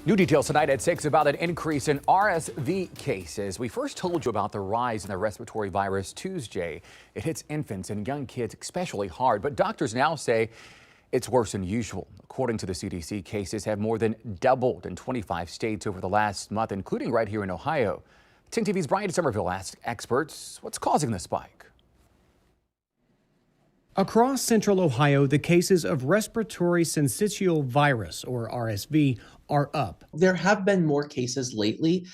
New details tonight at 6 about an increase in RSV cases. We first told you about the rise in the respiratory virus Tuesday. It hits infants and young kids especially hard, but doctors now say it's worse than usual. According to the CDC, cases have more than doubled in 25 states over the last month, including right here in Ohio. 10 TV's Brian Somerville asked experts what's causing the spike. Across central Ohio, the cases of respiratory syncytial virus, or RSV, are up. There have been more cases lately.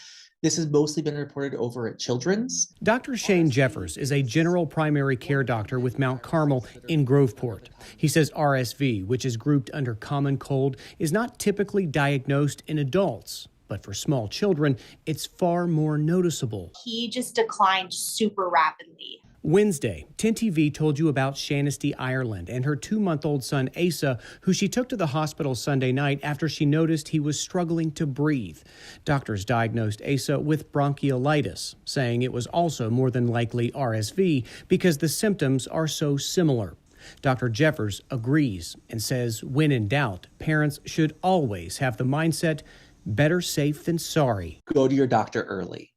This has mostly been reported over at Children's. Dr. Shane Jeffers is a general primary care doctor with Mount Carmel in Groveport. He says RSV, which is grouped under common cold, is not typically diagnosed in adults. But for small children, it's far more noticeable. He just declined super rapidly. Wednesday, 10 TV told you about Shanasty, Ireland, and her 2-month-old son, Asa, who she took to the hospital Sunday night after she noticed he was struggling to breathe. Doctors diagnosed Asa with bronchiolitis, saying it was also more than likely RSV because the symptoms are so similar. Dr. Jeffers agrees and says when in doubt, parents should always have the mindset, better safe than sorry. Go to your doctor early.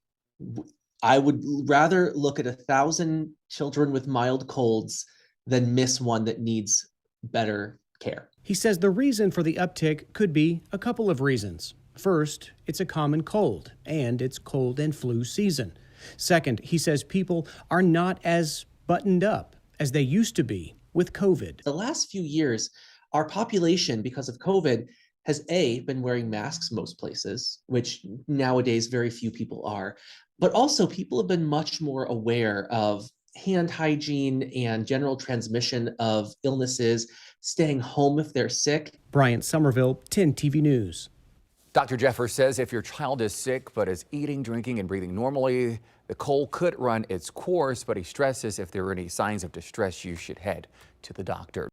I would rather look at 1,000 children with mild colds than miss one that needs better care. He says the reason for the uptick could be a couple of reasons. First, it's a common cold, and it's cold and flu season. Second, he says people are not as buttoned up as they used to be with COVID. The last few years, our population, because of COVID, has been wearing masks most places, which nowadays very few people are. But also people have been much more aware of hand hygiene and general transmission of illnesses, staying home if they're sick. Brian Somerville, 10 TV News. Dr. Jeffers says if your child is sick but is eating, drinking, and breathing normally, the cold could run its course, but he stresses if there are any signs of distress, you should head to the doctor.